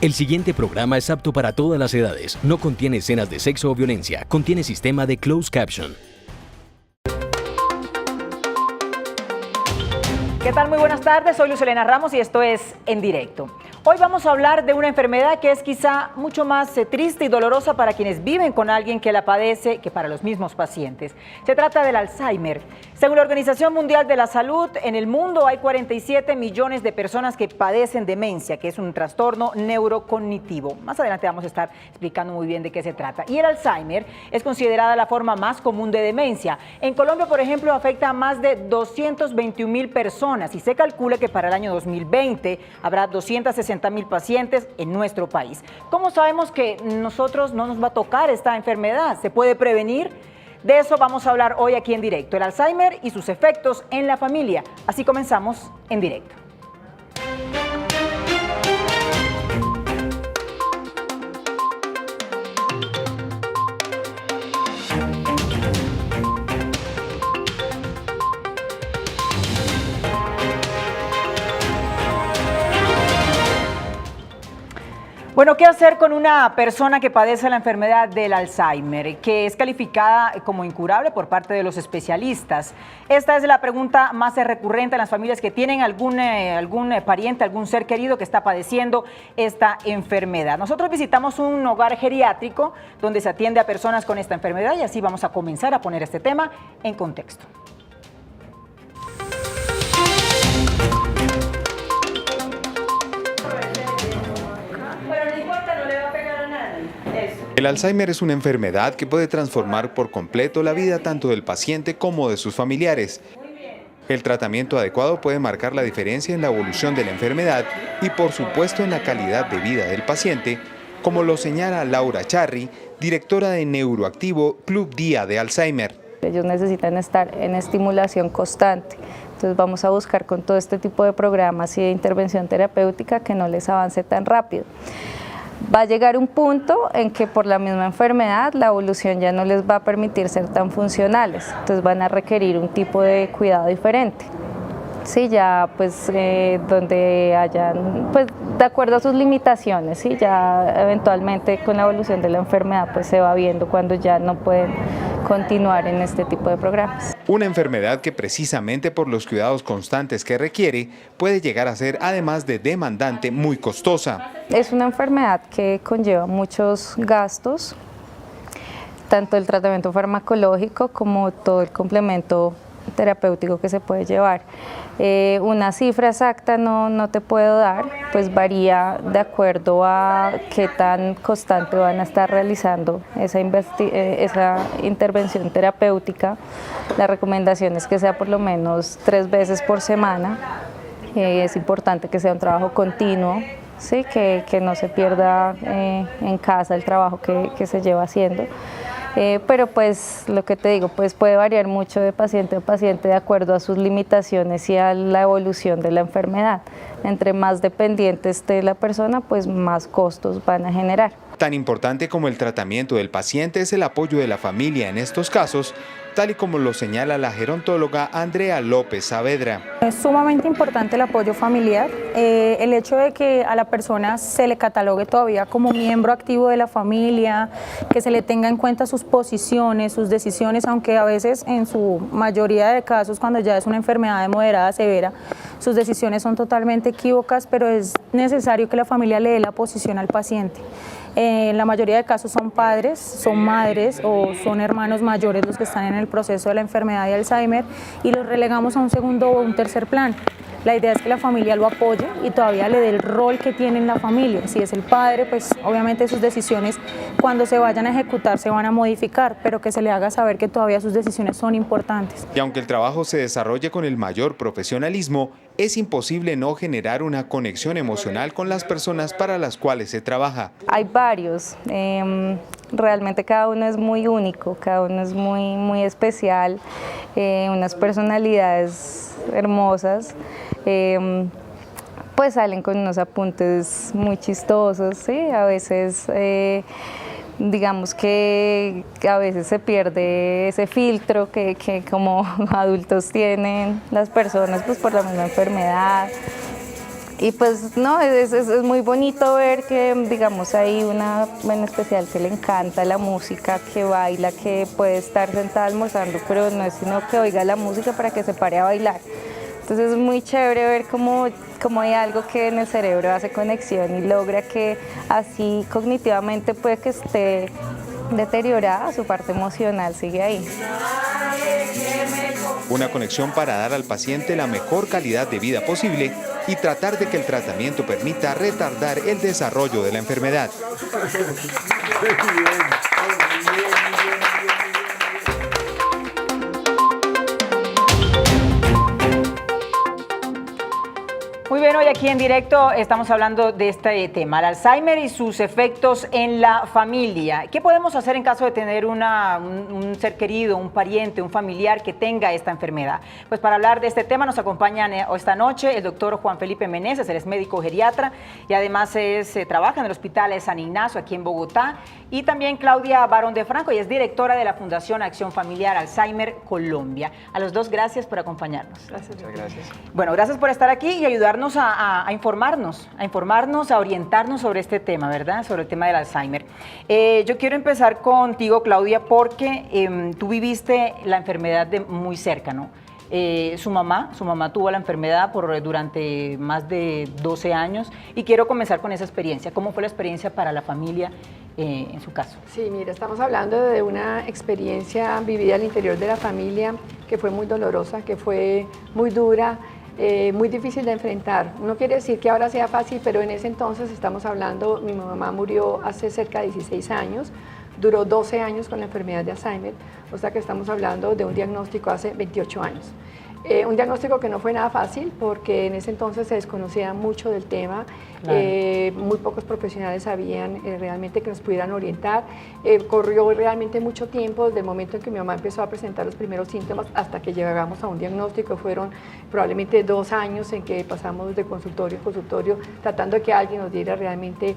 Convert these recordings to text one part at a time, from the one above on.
El siguiente programa es apto para todas las edades. No contiene escenas de sexo o violencia. Contiene sistema de closed caption. ¿Qué tal? Muy buenas tardes, soy Luz Elena Ramos y esto es En Directo. Hoy vamos a hablar de una enfermedad que es quizá mucho más triste y dolorosa para quienes viven con alguien que la padece que para los mismos pacientes. Se trata del Alzheimer. Según la Organización Mundial de la Salud, en el mundo hay 47 millones de personas que padecen demencia, que es un trastorno neurocognitivo. Más adelante vamos a estar explicando muy bien de qué se trata. Y el Alzheimer es considerada la forma más común de demencia. En Colombia, por ejemplo, afecta a más de 221.000 personas y se calcula que para el año 2020 habrá 260.000 pacientes en nuestro país. ¿Cómo sabemos que nosotros no nos va a tocar esta enfermedad? ¿Se puede prevenir? De eso vamos a hablar hoy aquí en Directo, el Alzheimer y sus efectos en la familia. Así comenzamos En Directo. Bueno, ¿qué hacer con una persona que padece la enfermedad del Alzheimer, que es calificada como incurable por parte de los especialistas? Esta es la pregunta más recurrente en las familias que tienen algún pariente, algún ser querido que está padeciendo esta enfermedad. Nosotros visitamos un hogar geriátrico donde se atiende a personas con esta enfermedad y así vamos a comenzar a poner este tema en contexto. El Alzheimer es una enfermedad que puede transformar por completo la vida tanto del paciente como de sus familiares. El tratamiento adecuado puede marcar la diferencia en la evolución de la enfermedad y por supuesto en la calidad de vida del paciente, como lo señala Laura Charri, directora de Neuroactivo Club Día de Alzheimer. Ellos necesitan estar en estimulación constante, entonces vamos a buscar con todo este tipo de programas y de intervención terapéutica que no les avance tan rápido. Va a llegar un punto en que por la misma enfermedad la evolución ya no les va a permitir ser tan funcionales, entonces van a requerir un tipo de cuidado diferente. Sí, ya pues donde hayan, pues de acuerdo a sus limitaciones, sí, ya eventualmente con la evolución de la enfermedad pues se va viendo cuando ya no pueden continuar en este tipo de programas. Una enfermedad que precisamente por los cuidados constantes que requiere puede llegar a ser además de demandante muy costosa. Es una enfermedad que conlleva muchos gastos, tanto el tratamiento farmacológico como todo el complemento terapéutico que se puede llevar. Una cifra exacta no te puedo dar, pues varía de acuerdo a qué tan constante van a estar realizando esa intervención terapéutica. La recomendación es que sea por lo menos 3 veces por semana. Es importante que sea un trabajo continuo, ¿sí? que no se pierda en casa el trabajo que se lleva haciendo. Pero pues lo que te digo, pues puede variar mucho de paciente a paciente de acuerdo a sus limitaciones y a la evolución de la enfermedad. Entre más dependiente esté la persona, pues más costos van a generar. Tan importante como el tratamiento del paciente es el apoyo de la familia en estos casos, tal y como lo señala la gerontóloga Andrea López Saavedra. Es sumamente importante el apoyo familiar, el hecho de que a la persona se le catalogue todavía como miembro activo de la familia, que se le tenga en cuenta sus posiciones, sus decisiones, aunque a veces en su mayoría de casos cuando ya es una enfermedad de moderada a severa, sus decisiones son totalmente equívocas, pero es necesario que la familia le dé la posición al paciente. En la mayoría de casos son padres, son madres o son hermanos mayores los que están en el proceso de la enfermedad de Alzheimer y los relegamos a un segundo o un tercer plano. La idea es que la familia lo apoye y todavía le dé el rol que tiene en la familia. Si es el padre, pues obviamente sus decisiones cuando se vayan a ejecutar se van a modificar, pero que se le haga saber que todavía sus decisiones son importantes. Y aunque el trabajo se desarrolle con el mayor profesionalismo, es imposible no generar una conexión emocional con las personas para las cuales se trabaja. Hay varios, realmente cada uno es muy único, cada uno es muy especial, unas personalidades hermosas. Pues salen con unos apuntes muy chistosos, ¿sí? A veces digamos que a veces se pierde ese filtro que como adultos tienen las personas pues por la misma enfermedad. Y pues no, es muy bonito ver que, digamos, hay una en especial que le encanta la música, que baila, que puede estar sentada almorzando, pero no es sino que oiga la música para que se pare a bailar. Entonces es muy chévere ver cómo hay algo que en el cerebro hace conexión y logra que así cognitivamente puede que esté deteriorada, su parte emocional sigue ahí. Una conexión para dar al paciente la mejor calidad de vida posible y tratar de que el tratamiento permita retardar el desarrollo de la enfermedad. Muy bien, hoy aquí en directo estamos hablando de este tema, el Alzheimer y sus efectos en la familia. ¿Qué podemos hacer en caso de tener un ser querido, un pariente, un familiar que tenga esta enfermedad? Pues para hablar de este tema nos acompañan esta noche el doctor Juan Felipe Meneses, él es médico geriatra y además trabaja en el Hospital de San Ignacio aquí en Bogotá, y también Claudia Barón de Franco, y es directora de la Fundación Acción Familiar Alzheimer Colombia. A los dos, gracias por acompañarnos. Gracias. Muchas gracias. Bueno, gracias por estar aquí y ayudarnos a informarnos, a orientarnos sobre este tema, ¿verdad? Sobre el tema del Alzheimer. Yo quiero empezar contigo, Claudia, porque tú viviste la enfermedad muy cerca, ¿no? Su mamá tuvo la enfermedad durante más de 12 años y quiero comenzar con esa experiencia. ¿Cómo fue la experiencia para la familia en su caso? Sí, mira, estamos hablando de una experiencia vivida al interior de la familia que fue muy dolorosa, que fue muy dura, muy difícil de enfrentar. No quiere decir que ahora sea fácil, pero en ese entonces estamos hablando, mi mamá murió hace cerca de 16 años, duró 12 años con la enfermedad de Alzheimer, o sea que estamos hablando de un diagnóstico hace 28 años. Un diagnóstico que no fue nada fácil porque en ese entonces se desconocía mucho del tema, claro. Muy pocos profesionales sabían realmente que nos pudieran orientar. Corrió realmente mucho tiempo desde el momento en que mi mamá empezó a presentar los primeros síntomas hasta que llegamos a un diagnóstico. Fueron probablemente 2 años en que pasamos de consultorio en consultorio tratando de que alguien nos diera realmente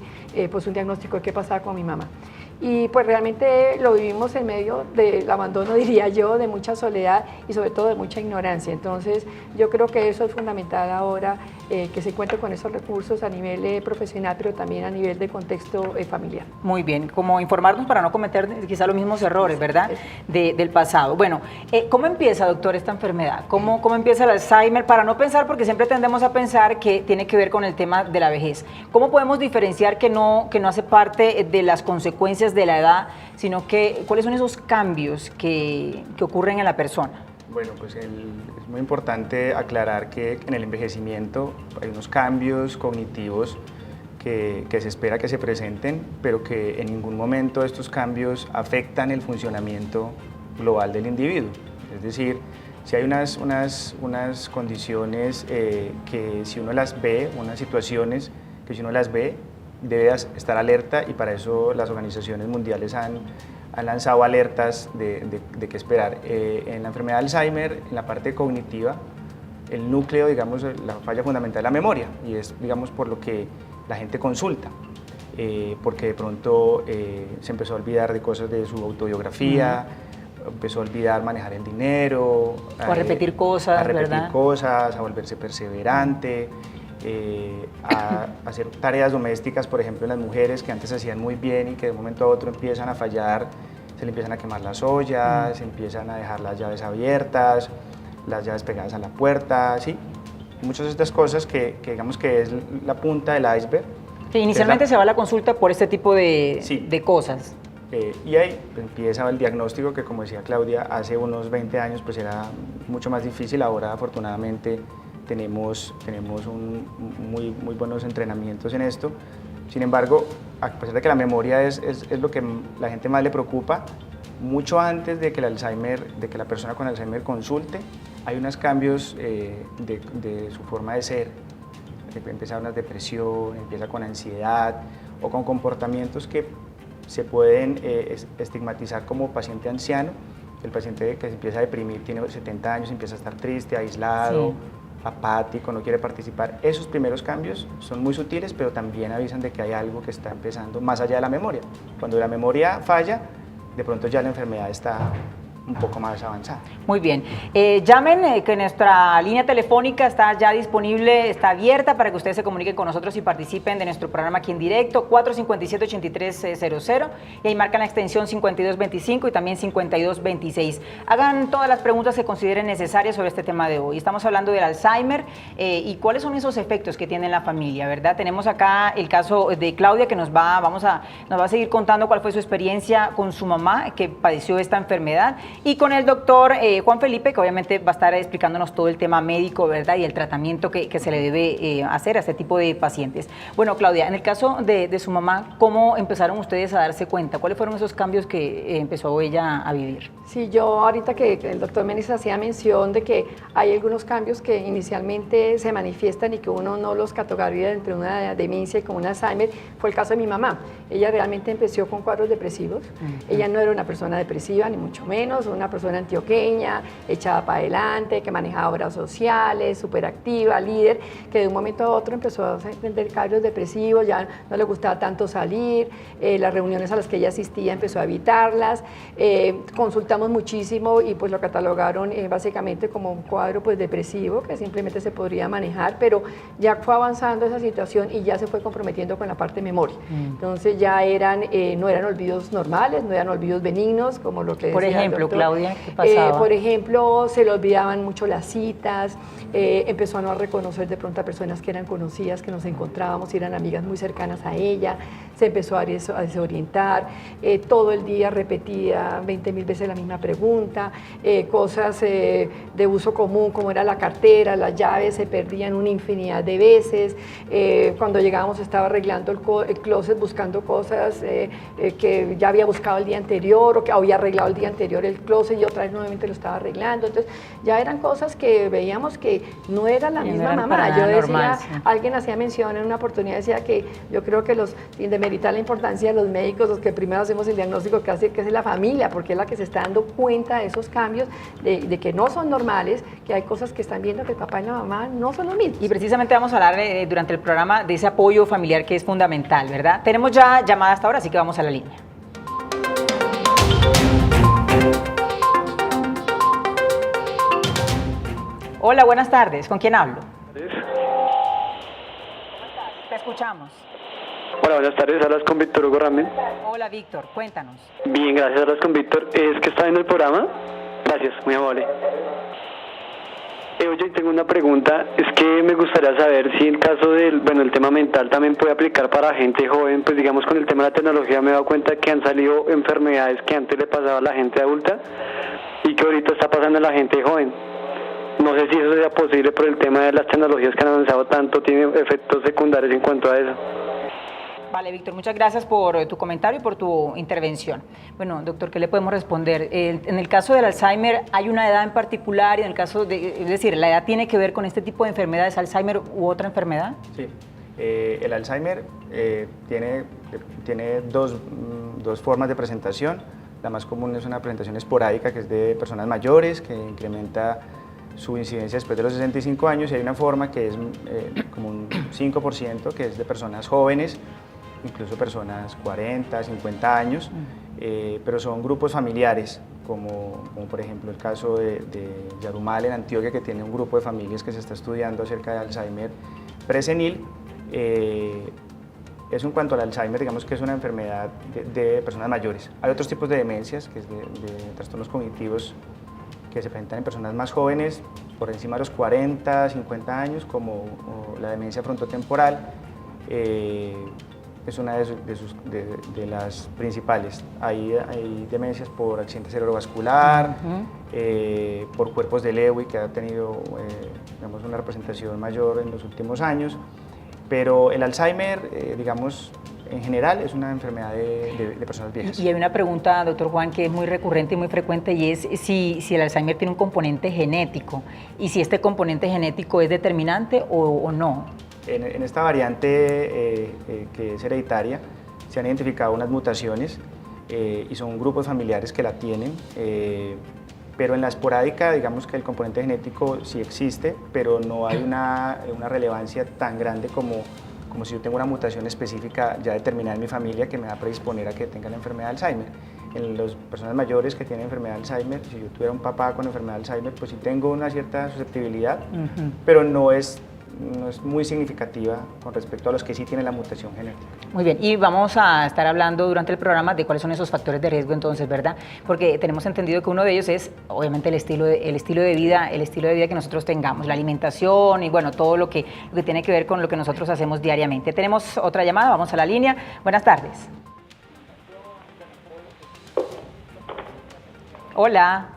pues un diagnóstico de qué pasaba con mi mamá. Y pues realmente lo vivimos en medio del abandono, diría yo, de mucha soledad y sobre todo de mucha ignorancia. Entonces yo creo que eso es fundamental ahora, que se cuente con esos recursos a nivel profesional, pero también a nivel de contexto familiar. Muy bien, como informarnos para no cometer quizá los mismos errores, ¿verdad?, del pasado. Bueno, ¿cómo empieza, doctor, esta enfermedad? ¿Cómo empieza el Alzheimer? Para no pensar, porque siempre tendemos a pensar que tiene que ver con el tema de la vejez. ¿Cómo podemos diferenciar que no hace parte de las consecuencias de la edad, sino que cuáles son esos cambios que ocurren en la persona? Bueno, pues es muy importante aclarar que en el envejecimiento hay unos cambios cognitivos que se espera que se presenten, pero que en ningún momento estos cambios afectan el funcionamiento global del individuo. Es decir, si hay unas condiciones que si uno las ve, unas situaciones que si uno las ve, debe estar alerta, y para eso las organizaciones mundiales han lanzado alertas de qué esperar. En la enfermedad de Alzheimer, en la parte cognitiva, el núcleo, digamos, la falla fundamental es la memoria, y es, digamos, por lo que la gente consulta, porque de pronto se empezó a olvidar de cosas de su autobiografía, empezó a olvidar manejar el dinero, o a repetir cosas, ¿verdad? A volverse perseverante, a hacer tareas domésticas, por ejemplo, en las mujeres que antes hacían muy bien y que de un momento a otro empiezan a fallar, se le empiezan a quemar las ollas, se empiezan a dejar las llaves abiertas, las llaves pegadas a la puerta, ¿sí? Muchas de estas cosas que digamos que es la punta del iceberg. Sí, inicialmente se va a la consulta por este tipo de cosas. Y ahí empieza el diagnóstico que, como decía Claudia, hace unos 20 años pues era mucho más difícil. Ahora afortunadamente tenemos muy buenos entrenamientos en esto. Sin embargo, a pesar de que la memoria es lo que la gente más le preocupa, mucho antes de que la persona con Alzheimer consulte, hay unos cambios de su forma de ser. Empieza una depresión, empieza con ansiedad o con comportamientos que se pueden estigmatizar como paciente anciano. El paciente que se empieza a deprimir tiene 70 años, empieza a estar triste, aislado, apático, no quiere participar. Esos primeros cambios son muy sutiles, pero también avisan de que hay algo que está empezando más allá de la memoria. Cuando la memoria falla, de pronto ya la enfermedad está un poco más avanzada. Muy bien. Llamen, que nuestra línea telefónica está ya disponible, está abierta para que ustedes se comuniquen con nosotros y participen de nuestro programa aquí en directo, 457-8300, y ahí marcan la extensión 5225 y también 5226. Hagan todas las preguntas que consideren necesarias sobre este tema de hoy. Estamos hablando del Alzheimer y cuáles son esos efectos que tiene en la familia, ¿verdad? Tenemos acá el caso de Claudia, que nos va a seguir contando cuál fue su experiencia con su mamá, que padeció esta enfermedad, y con el doctor Juan Felipe, que obviamente va a estar explicándonos todo el tema médico, ¿verdad? Y el tratamiento que se le debe hacer a este tipo de pacientes. Bueno, Claudia, en el caso de su mamá, ¿cómo empezaron ustedes a darse cuenta? ¿Cuáles fueron esos cambios que empezó ella a vivir? Sí, yo ahorita que el doctor Menis hacía mención de que hay algunos cambios que inicialmente se manifiestan y que uno no los catalogaría entre una demencia y como un Alzheimer, fue el caso de mi mamá. Ella realmente empezó con cuadros depresivos. Ella no era una persona depresiva, ni mucho menos, una persona antioqueña, echada para adelante, que manejaba obras sociales, súper activa, líder, que de un momento a otro empezó a tener cambios depresivos, ya no le gustaba tanto salir, las reuniones a las que ella asistía empezó a evitarlas, consultamos muchísimo y pues lo catalogaron básicamente como un cuadro pues depresivo que simplemente se podría manejar, pero ya fue avanzando esa situación y ya se fue comprometiendo con la parte de memoria. Entonces ya no eran olvidos normales, no eran olvidos benignos, como lo que decía por ejemplo, el doctor. Claudia, ¿qué pasaba? Por ejemplo, se le olvidaban mucho las citas, empezó a no reconocer de pronto a personas que eran conocidas, que nos encontrábamos y eran amigas muy cercanas a ella, se empezó a desorientar, todo el día repetía 20.000 veces la misma pregunta, cosas de uso común como era la cartera, las llaves se perdían una infinidad de veces, cuando llegábamos estaba arreglando el closet buscando cosas que ya había buscado el día anterior o que había arreglado el día anterior el closet y otra vez nuevamente lo estaba arreglando, entonces ya eran cosas que veíamos que no era la misma mamá. Yo decía, normal, sí. Alguien hacía mención en una oportunidad, decía que yo creo que sin demeritar la importancia de los médicos, los que primero hacemos el diagnóstico que es la familia, porque es la que se está dando cuenta de esos cambios, de que no son normales, que hay cosas que están viendo que el papá y la mamá no son los mismos. Y precisamente vamos a hablar durante el programa de ese apoyo familiar que es fundamental, ¿verdad? Tenemos ya llamada hasta ahora, así que vamos a la línea. Hola, buenas tardes. ¿Con quién hablo? Te escuchamos. Hola, buenas tardes. Hablas con Víctor Hugo Ramen. Hola, Víctor. Cuéntanos. Bien, gracias. Hablas con Víctor. ¿Es que está viendo el programa? Gracias, muy amable. Oye, tengo una pregunta. Es que me gustaría saber si en caso el tema mental también puede aplicar para gente joven. Pues digamos, con el tema de la tecnología me he dado cuenta que han salido enfermedades que antes le pasaba a la gente adulta y que ahorita está pasando a la gente joven. No sé si eso sea posible por el tema de las tecnologías que han avanzado tanto, tiene efectos secundarios en cuanto a eso. Vale, Víctor, muchas gracias por tu comentario y por tu intervención. Bueno, doctor, ¿qué le podemos responder? En el caso del Alzheimer, ¿hay una edad en particular? Y en el caso es decir, ¿la edad tiene que ver con este tipo de enfermedades, Alzheimer u otra enfermedad? Sí, el Alzheimer tiene dos formas de presentación. La más común es una presentación esporádica, que es de personas mayores, que incrementa su incidencia después de los 65 años, y hay una forma que es como un 5%, que es de personas jóvenes, incluso personas 40, 50 años, pero son grupos familiares, como por ejemplo el caso de Yarumal en Antioquia, que tiene un grupo de familias que se está estudiando acerca de Alzheimer presenil. Eso en cuanto al Alzheimer, digamos que es una enfermedad de personas mayores. Hay otros tipos de demencias, que es de trastornos cognitivos, que se presentan en personas más jóvenes, por encima de los 40, 50 años, como la demencia frontotemporal, es una de las principales. Hay demencias por accidente cerebrovascular, por cuerpos de Lewy, que ha tenido digamos, una representación mayor en los últimos años, pero el Alzheimer, digamos, en general es una enfermedad de personas viejas. Y hay una pregunta, doctor Juan, que es muy recurrente y muy frecuente, y es si el Alzheimer tiene un componente genético y si este componente genético es determinante o no. En esta variante que es hereditaria se han identificado unas mutaciones y son grupos familiares que la tienen, pero en la esporádica digamos que el componente genético sí existe, pero no hay una relevancia tan grande como si yo tengo una mutación específica ya determinada en mi familia que me va a predisponer a que tenga la enfermedad de Alzheimer. en las personas mayores que tienen enfermedad de Alzheimer, si yo tuviera un papá con enfermedad de Alzheimer, pues sí tengo una cierta susceptibilidad, pero no es muy significativa con respecto a los que sí tienen la mutación genética. Muy bien, y vamos a estar hablando durante el programa de cuáles son esos factores de riesgo entonces, ¿verdad? Porque tenemos entendido que uno de ellos es obviamente el estilo de vida que nosotros tengamos, la alimentación y bueno, todo lo que tiene que ver con lo que nosotros hacemos diariamente. Tenemos otra llamada, vamos a la línea. Buenas tardes. Hola.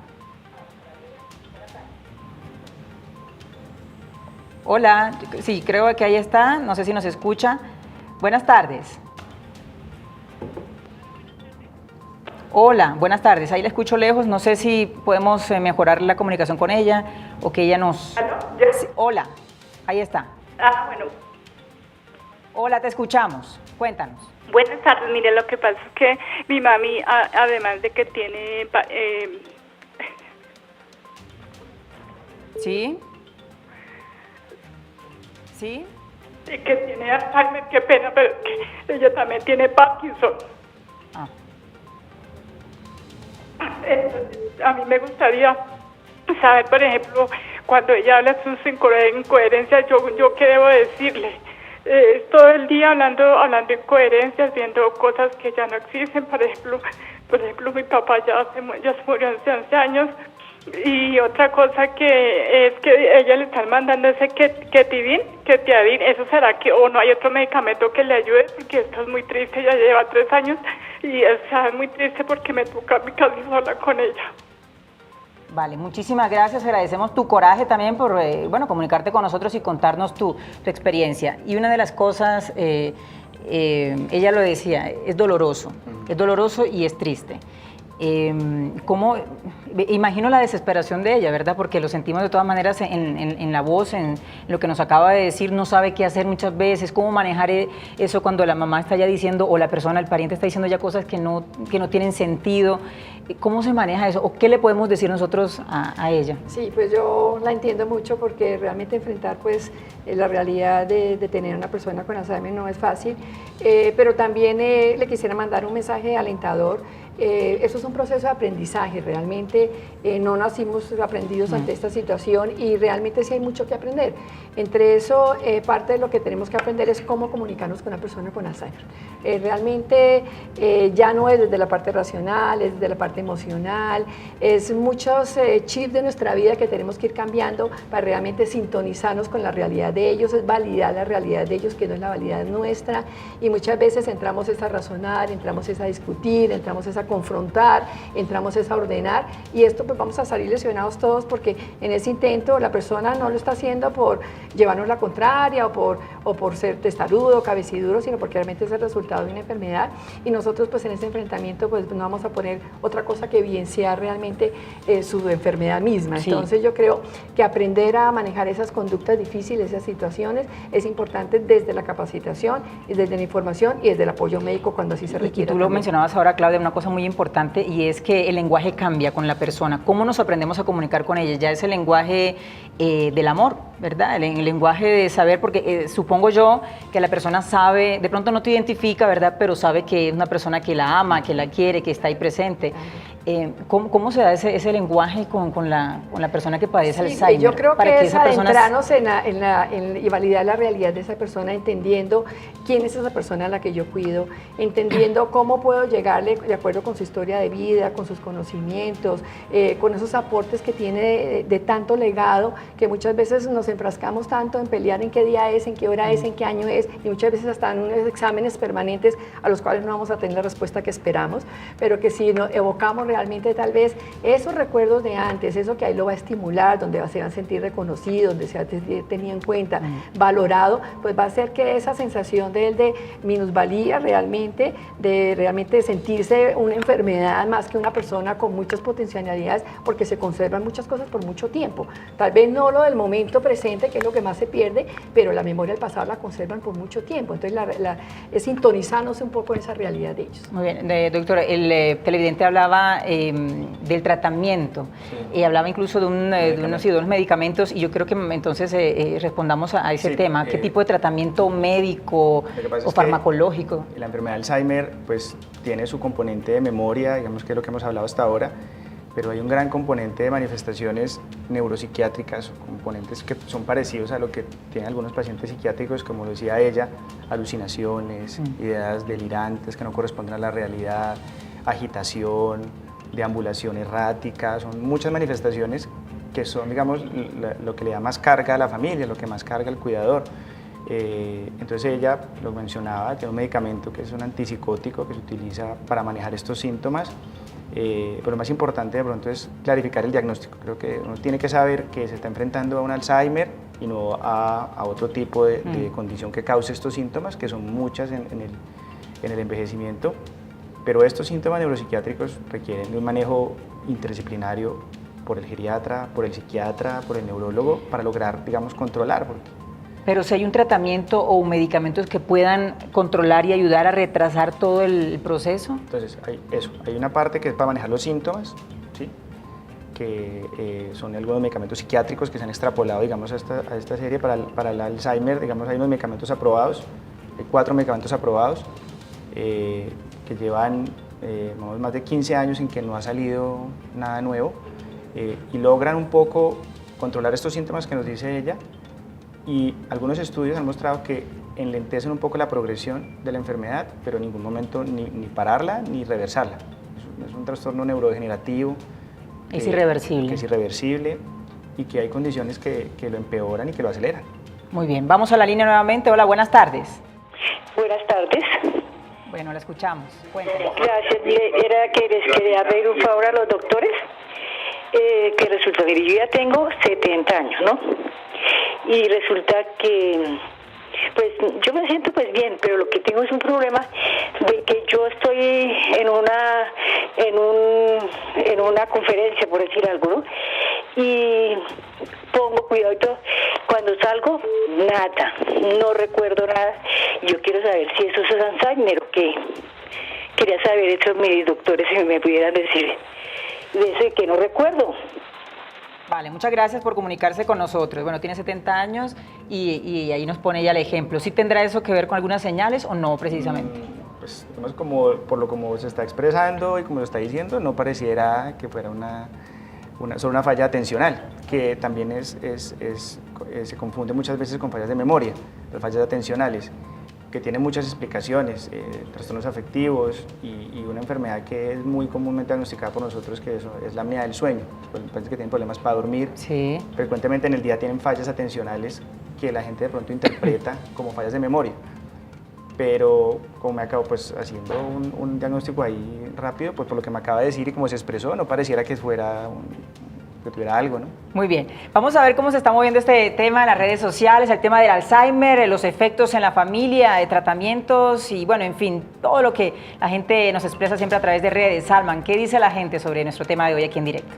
Hola, sí, creo que ahí está, no sé si nos escucha. Buenas tardes. Hola, buenas tardes, ahí la escucho lejos, no sé si podemos mejorar la comunicación con ella o que ella nos... ¿Aló? Sí, hola, ahí está. Bueno. Hola, te escuchamos, cuéntanos. Buenas tardes, mire, lo que pasa es que mi mami, además de que tiene... ¿Sí? ¿Sí? Y que tiene Alzheimer, qué pena, pero que ella también tiene Parkinson. Ah. Entonces, a mí me gustaría saber, por ejemplo, cuando ella habla sus incoherencias, yo qué debo decirle. Todo el día hablando incoherencias, viendo cosas que ya no existen. Por ejemplo, mi papá ya se murió hace 11 años. Y otra cosa que es que ella le están mandando ese Ketiadin, ¿eso será que o no hay otro medicamento que le ayude? Porque esto es muy triste, ya lleva 3 años y es muy triste porque me toca casi sola con ella. Vale, muchísimas gracias, agradecemos tu coraje también por comunicarte con nosotros y contarnos tu experiencia. Y una de las cosas, ella lo decía, es doloroso y es triste. Imagino la desesperación de ella, ¿verdad? Porque lo sentimos de todas maneras en la voz, en lo que nos acaba de decir, no sabe qué hacer muchas veces, cómo manejar eso cuando la mamá está ya diciendo, o la persona, el pariente está diciendo ya cosas que no tienen sentido. ¿Cómo se maneja eso? ¿O qué le podemos decir nosotros a ella? Sí, pues yo la entiendo mucho porque realmente enfrentar pues la realidad de tener una persona con Alzheimer no es fácil, pero también le quisiera mandar un mensaje alentador. Eso es un proceso de aprendizaje, realmente no nacimos aprendidos ante esta situación y realmente sí hay mucho que aprender. Entre eso, parte de lo que tenemos que aprender es cómo comunicarnos con una persona con Alzheimer. Realmente ya no es desde la parte racional, es desde la parte emocional, es muchos chips de nuestra vida que tenemos que ir cambiando para realmente sintonizarnos con la realidad de ellos, es validar la realidad de ellos, que no es la validad nuestra, y muchas veces entramos a razonar, entramos a discutir, entramos a confrontar, entramos a ordenar, y esto pues vamos a salir lesionados todos porque en ese intento la persona no lo está haciendo por llevarnos la contraria o por ser testarudo, cabeciduro, sino porque realmente es el resultado de una enfermedad, y nosotros pues en ese enfrentamiento pues no vamos a poner otra cosa que evidenciar realmente su enfermedad misma. Sí. Entonces yo creo que aprender a manejar esas conductas difíciles, esas situaciones, es importante desde la capacitación y desde la información y desde el apoyo médico cuando así se requiera. Y tú lo mencionabas ahora, Claudia, una cosa muy importante, y es que el lenguaje cambia con la persona. ¿Cómo nos aprendemos a comunicar con ella? Ya es el lenguaje del amor, ¿verdad? El lenguaje de saber, porque supongo yo que la persona sabe, de pronto no te identifica, ¿verdad? Pero sabe que es una persona que la ama, que la quiere, que está ahí presente. ¿Cómo se da ese lenguaje con la persona que padece Alzheimer? Yo creo que es adentrarnos y validar la realidad de esa persona, entendiendo quién es esa persona a la que yo cuido, entendiendo cómo puedo llegarle de acuerdo con su historia de vida, con sus conocimientos, con esos aportes que tiene de tanto legado, que muchas veces nos enfrascamos tanto en pelear en qué día es, en qué hora es, en qué año es, y muchas veces hasta en unos exámenes permanentes a los cuales no vamos a tener la respuesta que esperamos, pero que si nos evocamos realmente tal vez esos recuerdos de antes, eso que ahí lo va a estimular, donde se va a sentir reconocido, donde se va a tenido en cuenta, valorado, pues va a hacer que esa sensación de él de minusvalía realmente, de sentirse una enfermedad más que una persona con muchas potencialidades, porque se conservan muchas cosas por mucho tiempo. Tal vez no lo del momento presente, que es lo que más se pierde, pero la memoria del pasado la conservan por mucho tiempo. Entonces es sintonizarnos un poco en esa realidad de ellos. Muy bien, doctora, el televidente hablaba tema del tratamiento. Hablaba incluso de unos medicamentos y yo creo que entonces respondamos a ese tema. ¿Qué tipo de tratamiento médico o farmacológico? La enfermedad de Alzheimer pues tiene su componente de memoria, digamos que es lo que hemos hablado hasta ahora, pero hay un gran componente de manifestaciones neuropsiquiátricas, componentes que son parecidos a lo que tienen algunos pacientes psiquiátricos, como lo decía ella, alucinaciones, ideas delirantes que no corresponden a la realidad, agitación, deambulación errática, son muchas manifestaciones que son, digamos, lo que le da más carga a la familia, lo que más carga al cuidador. Entonces ella lo mencionaba, tiene un medicamento que es un antipsicótico que se utiliza para manejar estos síntomas. Pero lo más importante de pronto es clarificar el diagnóstico. Creo que uno tiene que saber que se está enfrentando a un Alzheimer y no a otro tipo de condición que cause estos síntomas, que son muchas en el envejecimiento, pero estos síntomas neuropsiquiátricos requieren de un manejo interdisciplinario por el geriatra, por el psiquiatra, por el neurólogo, para lograr, digamos, controlar. Pero si hay un tratamiento o medicamentos que puedan controlar y ayudar a retrasar todo el proceso. Entonces, hay una parte que es para manejar los síntomas, ¿sí? Que son algunos medicamentos psiquiátricos que se han extrapolado, digamos, a esta serie para el Alzheimer. Digamos, hay unos medicamentos aprobados, hay 4 medicamentos aprobados que llevan más de 15 años en que no ha salido nada nuevo y logran un poco controlar estos síntomas que nos dice ella. Y algunos estudios han mostrado que enlentecen un poco la progresión de la enfermedad, pero en ningún momento ni pararla ni reversarla. Es un trastorno neurodegenerativo. Es irreversible. Que es irreversible y que hay condiciones que lo empeoran y que lo aceleran. Muy bien, vamos a la línea nuevamente. Hola, buenas tardes. Buenas tardes. Bueno, la escuchamos. Cuéntanos. Gracias. Era que les quería pedir un favor a los doctores, que resulta que yo ya tengo 70 años, ¿no? Y resulta que, pues, yo me siento pues bien, pero lo que tengo es un problema de que yo estoy en una conferencia, por decir algo, ¿no? Y pongo cuidado y todo. Cuando salgo, nada, no recuerdo nada. Yo quiero saber si eso es Alzheimer o qué. Quería saber eso, mis doctores, si me pudieran decir de eso que no recuerdo. Vale, muchas gracias por comunicarse con nosotros. Bueno, tiene 70 años y ahí nos pone ella el ejemplo. ¿Sí tendrá eso que ver con algunas señales o no precisamente? Pues como se está expresando y como lo está diciendo, no pareciera que fuera solo una falla atencional, que también se confunde muchas veces con fallas de memoria, las fallas atencionales, que tienen muchas explicaciones, trastornos afectivos y una enfermedad que es muy comúnmente diagnosticada por nosotros, que es la apnea del sueño. Los pacientes que tienen problemas para dormir, frecuentemente en el día tienen fallas atencionales que la gente de pronto interpreta como fallas de memoria. Pero como me acabo pues haciendo un diagnóstico ahí rápido, pues por lo que me acaba de decir y como se expresó, no pareciera que que tuviera algo, ¿no? Muy bien, vamos a ver cómo se está moviendo este tema en las redes sociales, el tema del Alzheimer, los efectos en la familia, de tratamientos y bueno, en fin, todo lo que la gente nos expresa siempre a través de redes. Salman, ¿qué dice la gente sobre nuestro tema de hoy aquí en directo?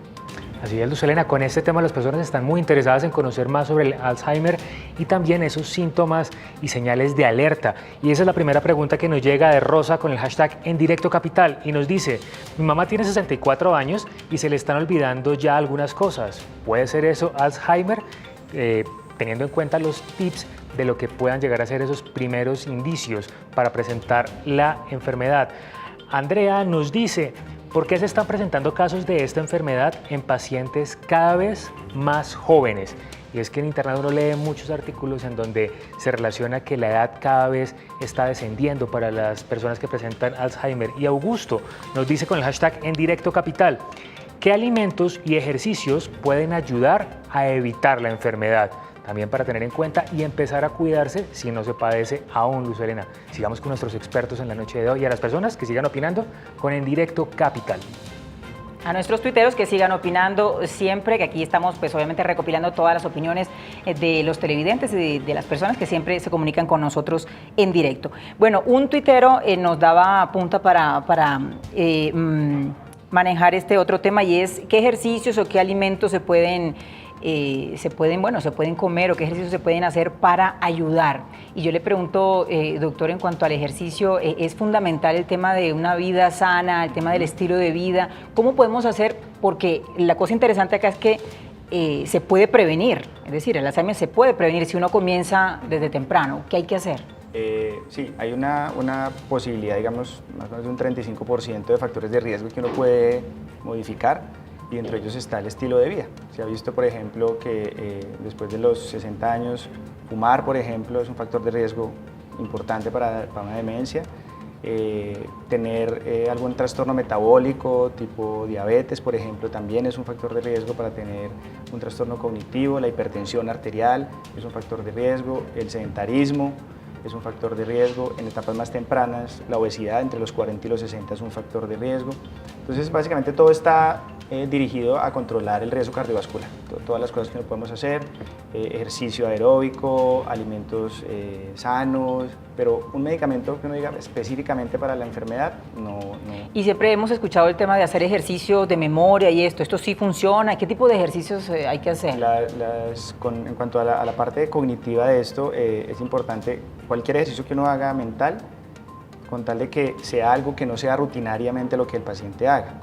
Así es, Luz Helena, con este tema las personas están muy interesadas en conocer más sobre el Alzheimer y también esos síntomas y señales de alerta. Y esa es la primera pregunta que nos llega de Rosa con el hashtag En Directo Capital y nos dice: mi mamá tiene 64 años y se le están olvidando ya algunas cosas. ¿Puede ser eso Alzheimer? Teniendo en cuenta los tips de lo que puedan llegar a ser esos primeros indicios para presentar la enfermedad. Andrea nos dice: ¿por qué se están presentando casos de esta enfermedad en pacientes cada vez más jóvenes? Y es que en internet uno lee muchos artículos en donde se relaciona que la edad cada vez está descendiendo para las personas que presentan Alzheimer. Y Augusto nos dice con el hashtag En Directo Capital: ¿qué alimentos y ejercicios pueden ayudar a evitar la enfermedad? También para tener en cuenta y empezar a cuidarse si no se padece aún, Luz Helena. Sigamos con nuestros expertos en la noche de hoy y a las personas que sigan opinando con En Directo Capital. A nuestros tuiteros que sigan opinando siempre, que aquí estamos pues obviamente recopilando todas las opiniones de los televidentes y de las personas que siempre se comunican con nosotros en directo. Bueno, un tuitero nos daba punta para manejar este otro tema y es qué ejercicios o qué alimentos se pueden se pueden comer o qué ejercicios se pueden hacer para ayudar. Y yo le pregunto, doctor, en cuanto al ejercicio, es fundamental el tema de una vida sana, el tema del estilo de vida. ¿Cómo podemos hacer? Porque la cosa interesante acá es que se puede prevenir, es decir, el Alzheimer se puede prevenir si uno comienza desde temprano. ¿Qué hay que hacer? Sí, hay una posibilidad, digamos, más o menos de un 35% de factores de riesgo que uno puede modificar, y entre ellos está el estilo de vida. Se ha visto, por ejemplo, que después de los 60 años, fumar, por ejemplo, es un factor de riesgo importante para una demencia. Tener algún trastorno metabólico tipo diabetes, por ejemplo, también es un factor de riesgo para tener un trastorno cognitivo. La hipertensión arterial es un factor de riesgo, el sedentarismo es un factor de riesgo. En etapas más tempranas, la obesidad entre los 40 y los 60 es un factor de riesgo. Entonces, básicamente todo está dirigido a controlar el riesgo cardiovascular. Todas las cosas que no podemos hacer, ejercicio aeróbico, alimentos sanos, pero un medicamento que uno diga específicamente para la enfermedad, no. Y siempre hemos escuchado el tema de hacer ejercicio de memoria y esto sí funciona. ¿Qué tipo de ejercicios hay que hacer? En cuanto a la parte cognitiva de esto, es importante cualquier ejercicio que uno haga mental, con tal de que sea algo que no sea rutinariamente lo que el paciente haga.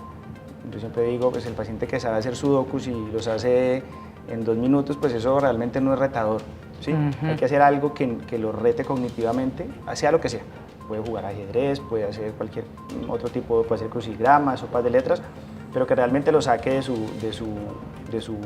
Yo siempre digo, pues el paciente que sabe hacer sudokus y los hace en 2 minutos, pues eso realmente no es retador, ¿sí? Hay que hacer algo que lo rete cognitivamente, sea lo que sea. Puede jugar ajedrez, puede hacer cualquier otro tipo, puede hacer crucigramas, sopas de letras, pero que realmente lo saque de su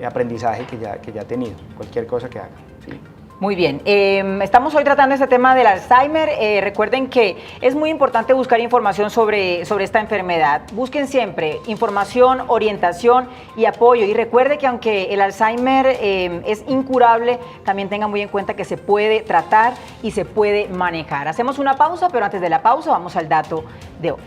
aprendizaje que ya ha tenido, cualquier cosa que haga, ¿sí? Muy bien, estamos hoy tratando este tema del Alzheimer. Recuerden que es muy importante buscar información sobre esta enfermedad. Busquen siempre información, orientación y apoyo. Y recuerde que aunque el Alzheimer es incurable, también tengan muy en cuenta que se puede tratar y se puede manejar. Hacemos una pausa, pero antes de la pausa vamos al dato de hoy.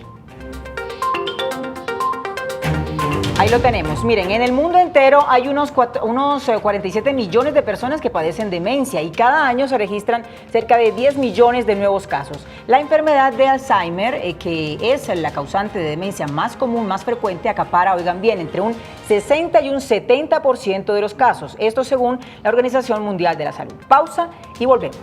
Ahí lo tenemos. Miren, en el mundo entero hay unos 47 millones de personas que padecen demencia y cada año se registran cerca de 10 millones de nuevos casos. La enfermedad de Alzheimer, que es la causante de demencia más común, más frecuente, acapara, oigan bien, entre un 60 y un 70% de los casos. Esto según la Organización Mundial de la Salud. Pausa y volvemos.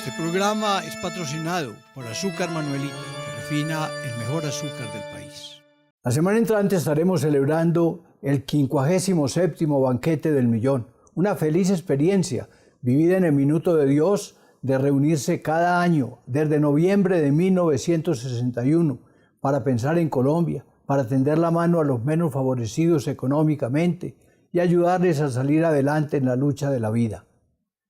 El programa es patrocinado por Azúcar Manuelita, que refina el mejor azúcar del país. La semana entrante estaremos celebrando el 57º Banquete del Millón, una feliz experiencia vivida en el Minuto de Dios de reunirse cada año desde noviembre de 1961 para pensar en Colombia, para tender la mano a los menos favorecidos económicamente y ayudarles a salir adelante en la lucha de la vida.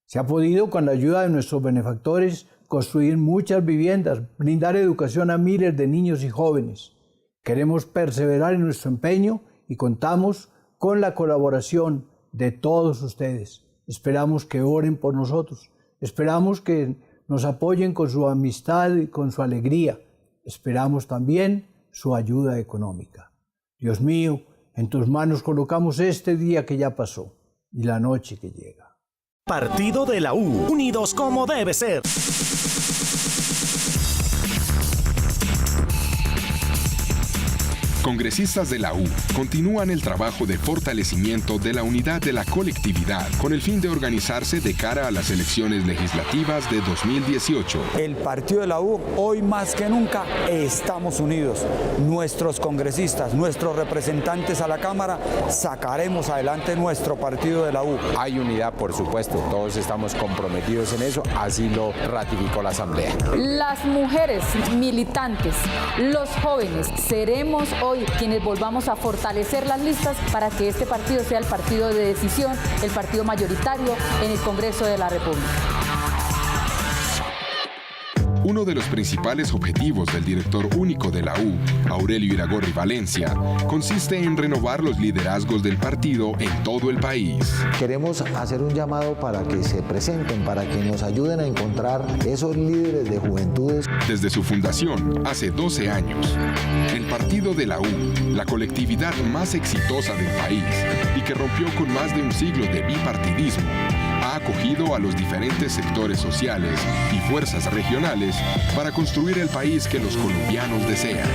Se ha podido, con la ayuda de nuestros benefactores, construir muchas viviendas, brindar educación a miles de niños y jóvenes. Queremos perseverar en nuestro empeño y contamos con la colaboración de todos ustedes. Esperamos que oren por nosotros. Esperamos que nos apoyen con su amistad y con su alegría. Esperamos también su ayuda económica. Dios mío, en tus manos colocamos este día que ya pasó y la noche que llega. Partido de la U, unidos como debe ser. Congresistas de la U continúan el trabajo de fortalecimiento de la unidad de la colectividad con el fin de organizarse de cara a las elecciones legislativas de 2018. El Partido de la U, hoy más que nunca, estamos unidos. Nuestros congresistas, nuestros representantes a la Cámara, sacaremos adelante nuestro Partido de la U. Hay unidad, por supuesto, todos estamos comprometidos en eso, así lo ratificó la Asamblea. Las mujeres militantes, los jóvenes, seremos hoy quienes volvamos a fortalecer las listas para que este partido sea el partido de decisión, el partido mayoritario en el Congreso de la República. Uno de los principales objetivos del director único de la U, Aurelio Iragorri Valencia, consiste en renovar los liderazgos del partido en todo el país. Queremos hacer un llamado para que se presenten, para que nos ayuden a encontrar esos líderes de juventudes. Desde su fundación, hace 12 años, el Partido de la U, la colectividad más exitosa del país y que rompió con más de un siglo de bipartidismo, ha acogido a los diferentes sectores sociales y fuerzas regionales para construir el país que los colombianos desean.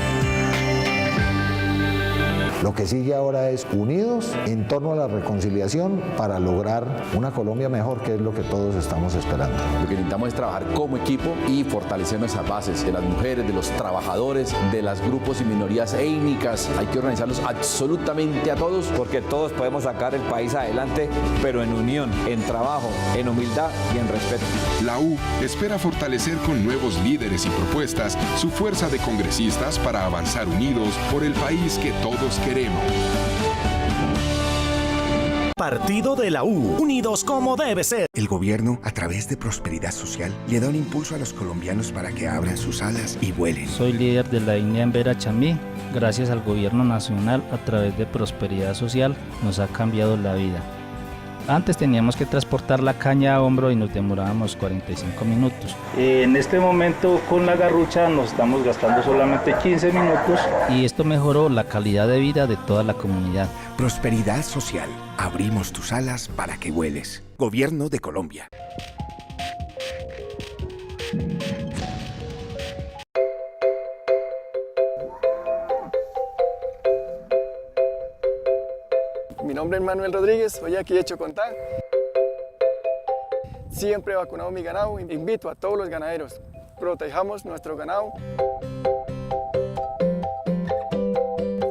Lo que sigue ahora es unidos en torno a la reconciliación para lograr una Colombia mejor, que es lo que todos estamos esperando. Lo que necesitamos es trabajar como equipo y fortalecer nuestras bases de las mujeres, de los trabajadores, de los grupos y minorías étnicas. Hay que organizarlos absolutamente a todos. Porque todos podemos sacar el país adelante, pero en unión, en trabajo, en humildad y en respeto. La U espera fortalecer con nuevos líderes y propuestas su fuerza de congresistas para avanzar unidos por el país que todos queremos. Partido de la U, unidos como debe ser. El gobierno, a través de Prosperidad Social, le da un impulso a los colombianos para que abran sus alas y vuelen. Soy líder de la etnia Embera Chamí. Gracias al gobierno nacional, a través de Prosperidad Social, nos ha cambiado la vida. Antes teníamos que transportar la caña a hombro y nos demorábamos 45 minutos. En este momento con la garrucha nos estamos gastando solamente 15 minutos. Y esto mejoró la calidad de vida de toda la comunidad. Prosperidad Social. Abrimos tus alas para que vueles. Gobierno de Colombia. Mi nombre es Manuel Rodríguez, soy aquí de Chocontá. Siempre he vacunado mi ganado. Invito a todos los ganaderos, protejamos nuestro ganado.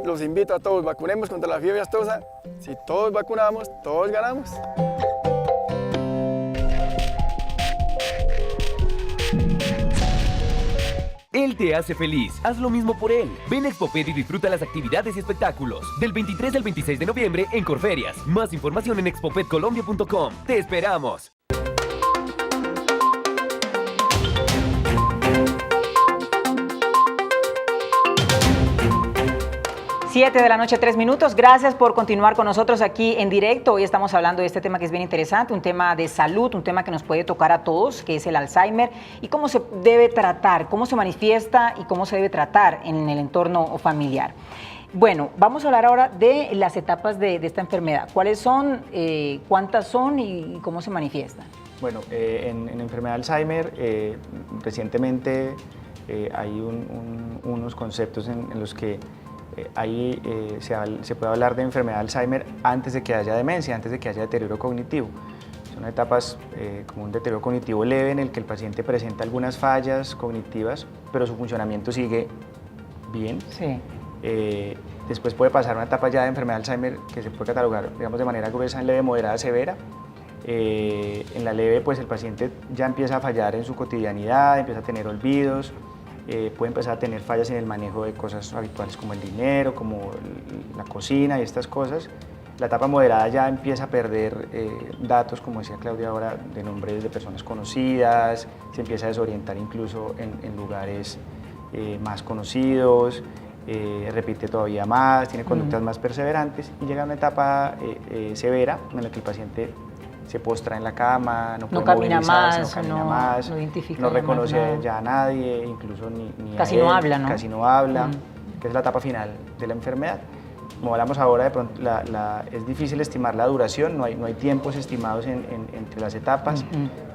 Los invito a todos, vacunemos contra la fiebre aftosa. Si todos vacunamos, todos ganamos. Él te hace feliz, haz lo mismo por él. Ven a Expoped y disfruta las actividades y espectáculos. Del 23 al 26 de noviembre en Corferias. Más información en expopedcolombia.com. ¡Te esperamos! Siete de la noche, 3 minutos. Gracias por continuar con nosotros aquí en directo. Hoy estamos hablando de este tema que es bien interesante, un tema de salud, un tema que nos puede tocar a todos, que es el Alzheimer, y cómo se debe tratar, cómo se manifiesta y cómo se debe tratar en el entorno familiar. Bueno, vamos a hablar ahora de las etapas de esta enfermedad. ¿Cuáles son, cuántas son y cómo se manifiestan? Bueno, en enfermedad de Alzheimer, recientemente hay unos conceptos en los que ahí se puede hablar de enfermedad de Alzheimer antes de que haya demencia, antes de que haya deterioro cognitivo. Son etapas como un deterioro cognitivo leve en el que el paciente presenta algunas fallas cognitivas, pero su funcionamiento sigue bien. Sí. Después puede pasar una etapa ya de enfermedad de Alzheimer que se puede catalogar, digamos, de manera gruesa en leve, moderada, severa. En la leve, pues el paciente ya empieza a fallar en su cotidianidad, empieza a tener olvidos, puede empezar a tener fallas en el manejo de cosas habituales como el dinero, como la cocina y estas cosas. La etapa moderada ya empieza a perder datos, como decía Claudia ahora, de nombres de personas conocidas, se empieza a desorientar incluso en lugares más conocidos, repite todavía más, tiene conductas más perseverantes y llega a una etapa severa en la que el paciente se postra en la cama, no puede movilizarse, no camina más, no reconoce ya a nadie, incluso ni casi a él, no habla, ¿no? Casi no habla, que es la etapa final de la enfermedad. Como hablamos ahora, de pronto es difícil estimar la duración, no hay tiempos estimados entre las etapas,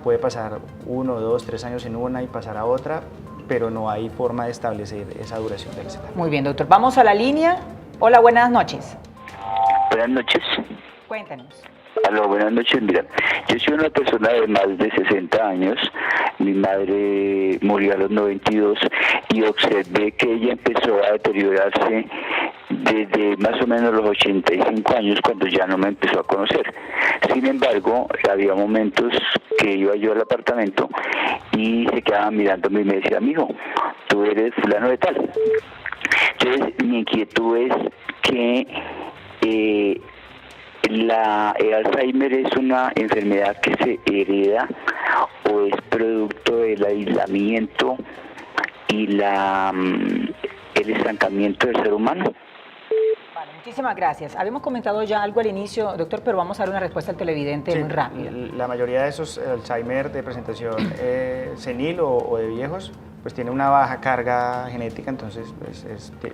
puede pasar 1, 2, 3 años en una y pasar a otra, pero no hay forma de establecer esa duración de las etapas. Muy bien, doctor. Vamos a la línea. Hola, buenas noches. Buenas noches. Cuéntanos. Aló, buenas noches. Mira, yo soy una persona de más de 60 años. Mi madre murió a los 92 y observé que ella empezó a deteriorarse desde más o menos los 85 años, cuando ya no me empezó a conocer. Sin embargo, había momentos que iba yo al apartamento y se quedaba mirándome y me decía, amigo, tú eres fulano de tal. Entonces, mi inquietud es que el Alzheimer es una enfermedad que se hereda o es producto del aislamiento y el estancamiento del ser humano. Vale, muchísimas gracias. Habíamos comentado ya algo al inicio, doctor, pero vamos a dar una respuesta al televidente muy rápido. La mayoría de esos Alzheimer de presentación senil o de viejos, pues tiene una baja carga genética, entonces pues,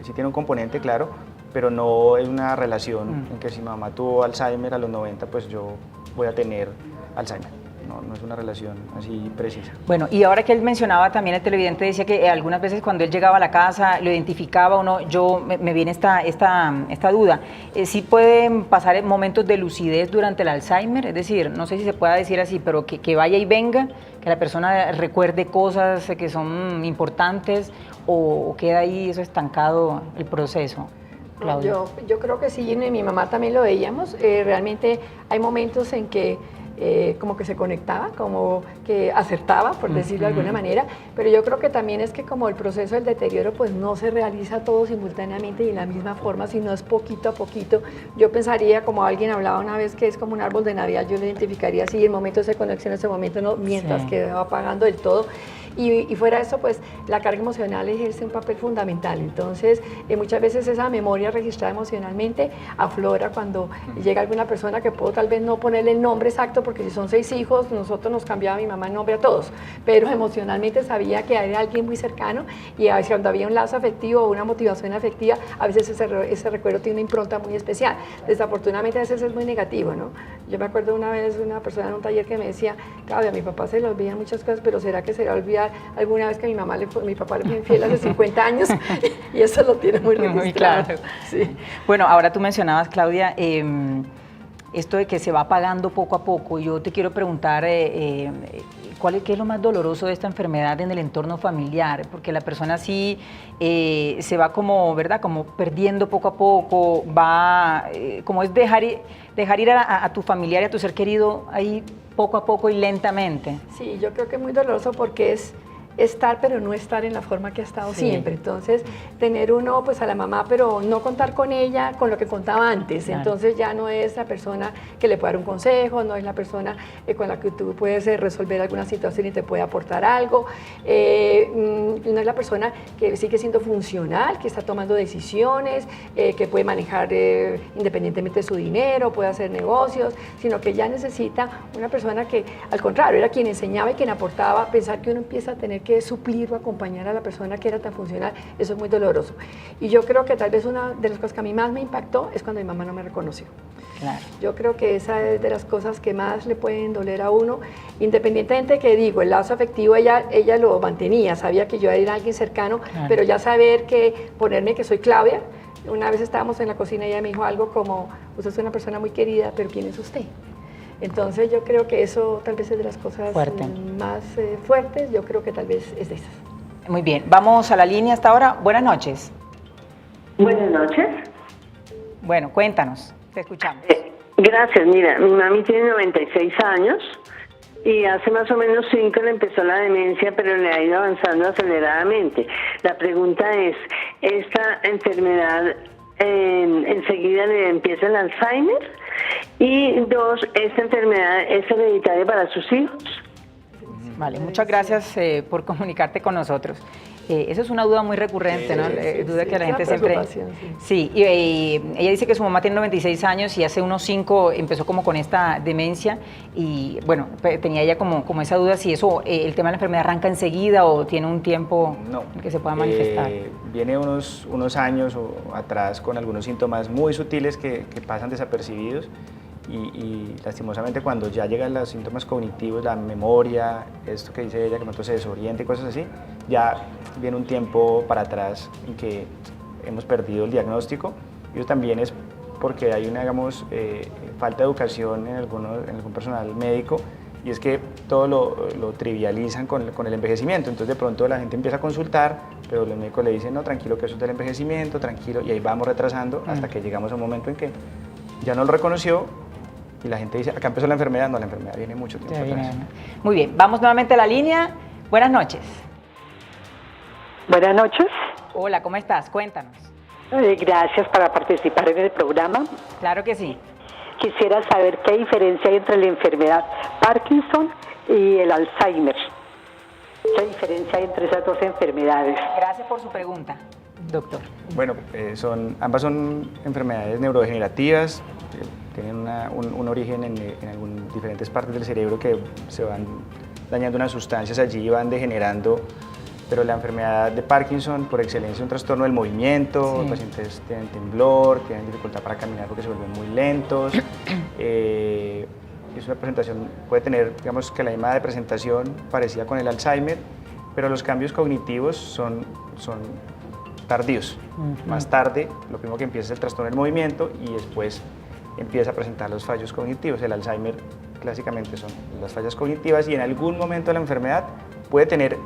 sí tiene un componente, claro, pero no es una relación en que si mi mamá tuvo Alzheimer a los 90, pues yo voy a tener Alzheimer. no es una relación así precisa. Bueno, y ahora que él mencionaba también, el televidente decía que algunas veces cuando él llegaba a la casa lo identificaba o no, me viene esta duda. ¿Sí pueden pasar momentos de lucidez durante el Alzheimer? Es decir, no sé si se pueda decir así, pero que vaya y venga, que la persona recuerde cosas que son importantes o queda ahí eso estancado el proceso. Claudia. Yo creo que sí, mi mamá también lo veíamos. Realmente hay momentos en que como que se conectaba, como que acertaba, por decirlo de alguna manera, pero yo creo que también es que como el proceso del deterioro pues no se realiza todo simultáneamente y en la misma forma, sino es poquito a poquito. Yo pensaría, como alguien hablaba una vez, que es como un árbol de Navidad, yo lo identificaría así, el momento de conexión, ese momento no, mientras que va apagando del todo. Y fuera de eso, pues la carga emocional ejerce un papel fundamental. Entonces, muchas veces esa memoria registrada emocionalmente aflora cuando llega alguna persona que puedo tal vez no ponerle el nombre exacto, porque si son 6 hijos, nosotros nos cambiaba mi mamá el nombre a todos, pero emocionalmente sabía que era alguien muy cercano y a veces cuando había un lazo afectivo o una motivación afectiva, a veces ese recuerdo tiene una impronta muy especial. Desafortunadamente a veces es muy negativo, ¿no? Yo me acuerdo una vez de una persona en un taller que me decía, Claudia, a mi papá se le olvidan muchas cosas, pero ¿será que se le olvida alguna vez que mi papá le fue infiel hace 50 años? Y eso lo tiene muy registrado. Muy claro. Sí. Bueno, ahora tú mencionabas, Claudia, esto de que se va apagando poco a poco. Yo te quiero preguntar, ¿qué es lo más doloroso de esta enfermedad en el entorno familiar? Porque la persona sí se va como, ¿verdad? Como perdiendo poco a poco, va, como es dejar ir a tu familiar y a tu ser querido ahí poco a poco y lentamente. Sí, yo creo que es muy doloroso porque es estar pero no estar en la forma que ha estado siempre. Entonces, tener uno pues a la mamá pero no contar con ella con lo que contaba antes. Claro. Entonces ya no es la persona que le puede dar un consejo, no es la persona con la que tú puedes resolver alguna situación y te puede aportar algo, no es la persona que sigue siendo funcional, que está tomando decisiones, que puede manejar independientemente de su dinero, puede hacer negocios, sino que ya necesita una persona que al contrario era quien enseñaba y quien aportaba. Pensar que uno empieza a tener que suplir o acompañar a la persona que era tan funcional, eso es muy doloroso. Y yo creo que tal vez una de las cosas que a mí más me impactó es cuando mi mamá no me reconoció. Claro. Yo creo que esa es de las cosas que más le pueden doler a uno, independientemente que digo, el lazo afectivo ella lo mantenía, sabía que yo era alguien cercano, claro. Pero ya saber que ponerme que soy Claudia, una vez estábamos en la cocina y ella me dijo algo como, usted es una persona muy querida, pero ¿quién es usted? Entonces yo creo que eso tal vez es de las cosas más fuertes, yo creo que tal vez es de esas. Muy bien, vamos a la línea hasta ahora. Buenas noches. Buenas noches. Bueno, cuéntanos, te escuchamos. Gracias, mira, mi mami tiene 96 años y hace más o menos 5 le empezó la demencia, pero le ha ido avanzando aceleradamente. La pregunta es, ¿esta enfermedad enseguida le empieza el Alzheimer? Y 2, ¿esta enfermedad es hereditaria para sus hijos? Vale, muchas gracias por comunicarte con nosotros. Esa es una duda muy recurrente, ¿no? Duda que la gente siempre... Sí, y ella dice que su mamá tiene 96 años y hace unos 5 empezó como con esta demencia y, bueno, tenía ella como esa duda si eso, el tema de la enfermedad arranca enseguida o tiene un tiempo en que se pueda manifestar. Viene unos años atrás con algunos síntomas muy sutiles que pasan desapercibidos. Y lastimosamente cuando ya llegan los síntomas cognitivos, la memoria, esto que dice ella, que se desorienta y cosas así, ya viene un tiempo para atrás en que hemos perdido el diagnóstico. Y eso también es porque hay una, digamos, falta de educación en algún personal médico, y es que todo lo trivializan con el envejecimiento. Entonces de pronto la gente empieza a consultar, pero los médicos le dicen, no, tranquilo que eso es del envejecimiento, tranquilo, y ahí vamos retrasando hasta que llegamos a un momento en que ya no lo reconoció. Y la gente dice, acá empezó la enfermedad. No, la enfermedad viene mucho tiempo atrás. Muy bien, vamos nuevamente a la línea. Buenas noches. Buenas noches. Hola, ¿cómo estás? Cuéntanos. Gracias por participar en el programa. Claro que sí. Quisiera saber qué diferencia hay entre la enfermedad Parkinson y el Alzheimer. ¿Qué diferencia hay entre esas dos enfermedades? Gracias por su pregunta, doctor. Bueno, ambas son enfermedades neurodegenerativas. Tienen un origen en diferentes partes del cerebro que se van dañando unas sustancias allí y van degenerando, pero la enfermedad de Parkinson por excelencia es un trastorno del movimiento, los pacientes tienen temblor, tienen dificultad para caminar porque se vuelven muy lentos, es es una presentación, puede tener, digamos, que la misma de presentación parecida con el Alzheimer, pero los cambios cognitivos son tardíos. Más tarde, lo primero que empieza es el trastorno del movimiento y después empieza a presentar los fallos cognitivos. El Alzheimer clásicamente son las fallas cognitivas y en algún momento de la enfermedad puede tener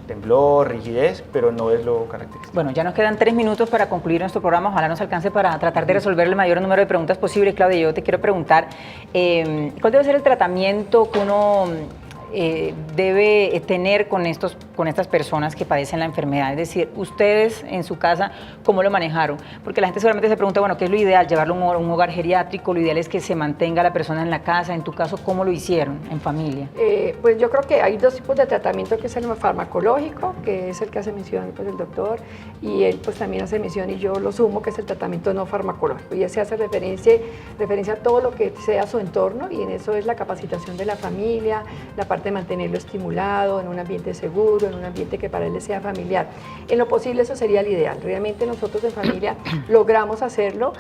temblor, rigidez, pero no es lo característico. Bueno, ya nos quedan 3 minutos para concluir nuestro programa. Ojalá nos alcance para tratar de resolver el mayor número de preguntas posible. Claudia, yo te quiero preguntar, ¿cuál debe ser el tratamiento que uno debe tener con estas personas que padecen la enfermedad? Es decir, ustedes en su casa, ¿cómo lo manejaron? Porque la gente seguramente se pregunta, bueno, ¿qué es lo ideal? ¿Llevarlo a un hogar geriátrico? ¿Lo ideal es que se mantenga la persona en la casa? En tu caso, ¿cómo lo hicieron en familia? Pues yo creo que hay 2 tipos de tratamiento, que es el farmacológico, que es el que hace mención pues, el doctor, y él pues también hace mención, y yo lo sumo, que es el tratamiento no farmacológico. Y ese hace referencia a todo lo que sea su entorno, y en eso es la capacitación de la familia, la parte de mantenerlo estimulado, en un ambiente seguro, en un ambiente que para él le sea familiar. En lo posible eso sería el ideal. Realmente nosotros en familia logramos hacerlo.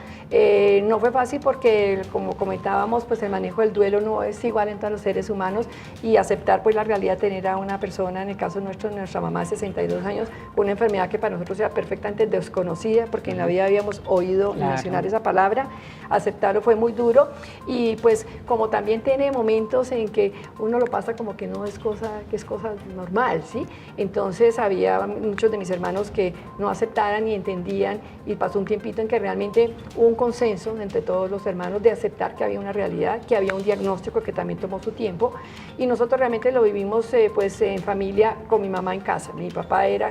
No fue fácil porque, como comentábamos, pues el manejo del duelo no es igual entre los seres humanos, y aceptar pues la realidad de tener a una persona, en el caso nuestro, nuestra mamá de 62 años, una enfermedad que para nosotros era perfectamente desconocida, porque en la vida habíamos oído mencionar esa palabra. Aceptarlo fue muy duro, y pues como también tiene momentos en que uno lo pasa como que no es cosa, que es cosa normal, ¿sí? Entonces había muchos de mis hermanos que no aceptaran ni entendían, y pasó un tiempito en que realmente hubo un consenso entre todos los hermanos de aceptar que había una realidad, que había un diagnóstico que también tomó su tiempo, y nosotros realmente lo vivimos pues en familia con mi mamá en casa. Mi papá era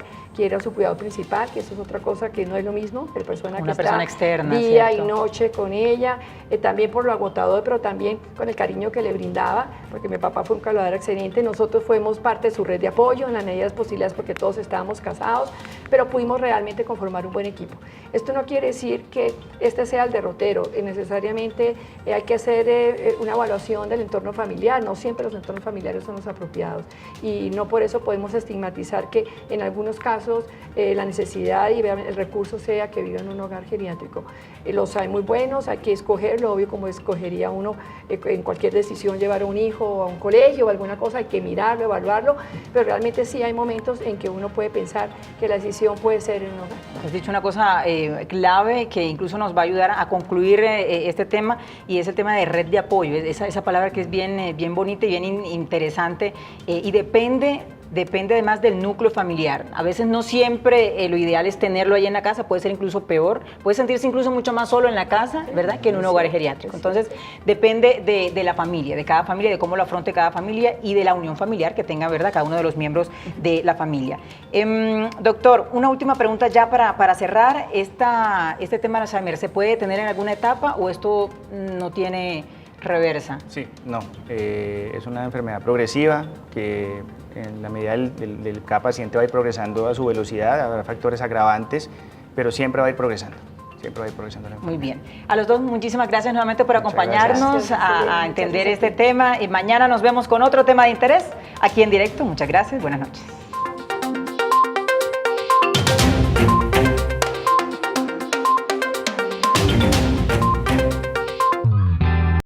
su cuidado principal, que eso es otra cosa que no es lo mismo, que la persona que está externa, día ¿cierto? y noche con ella, también por lo agotador, pero también con el cariño que le brindaba, porque mi papá fue un colaborador excelente. Nosotros fuimos parte de su red de apoyo en las medidas posibles, porque todos estábamos casados, pero pudimos realmente conformar un buen equipo. Esto no quiere decir que este sea el derrotero, necesariamente hay que hacer una evaluación del entorno familiar. No siempre los entornos familiares son los apropiados, y no por eso podemos estigmatizar que en algunos casos la necesidad y el recurso sea que viva en un hogar geriátrico. Los hay muy buenos, hay que escogerlo, obvio, como escogería uno en cualquier decisión llevar a un hijo a un colegio o alguna cosa, hay que mirarlo, evaluarlo, pero realmente sí hay momentos en que uno puede pensar que la decisión puede ser en un hogar. Has dicho una cosa clave que incluso nos va a ayudar a concluir este tema, y es el tema de red de apoyo, esa palabra que es bien bonita y bien interesante, y depende además del núcleo familiar. A veces no siempre lo ideal es tenerlo ahí en la casa, puede ser incluso peor, puede sentirse incluso mucho más solo en la casa, ¿verdad?, que en un hogar geriátrico. Entonces depende de la familia, de cada familia, de cómo lo afronte cada familia y de la unión familiar que tenga, ¿verdad?, cada uno de los miembros de la familia. Doctor, una última pregunta ya para cerrar. Este tema de Alzheimer, ¿se puede tener en alguna etapa o esto no tiene reversa? Sí, no, es una enfermedad progresiva que en la medida del cada paciente va a ir progresando a su velocidad, habrá factores agravantes, pero siempre va a ir progresando. Siempre va a ir progresando la enfermedad. Muy bien. A los dos, muchísimas gracias nuevamente por acompañarnos a entender este tema. Y mañana nos vemos con otro tema de interés aquí en directo. Muchas gracias. Buenas noches.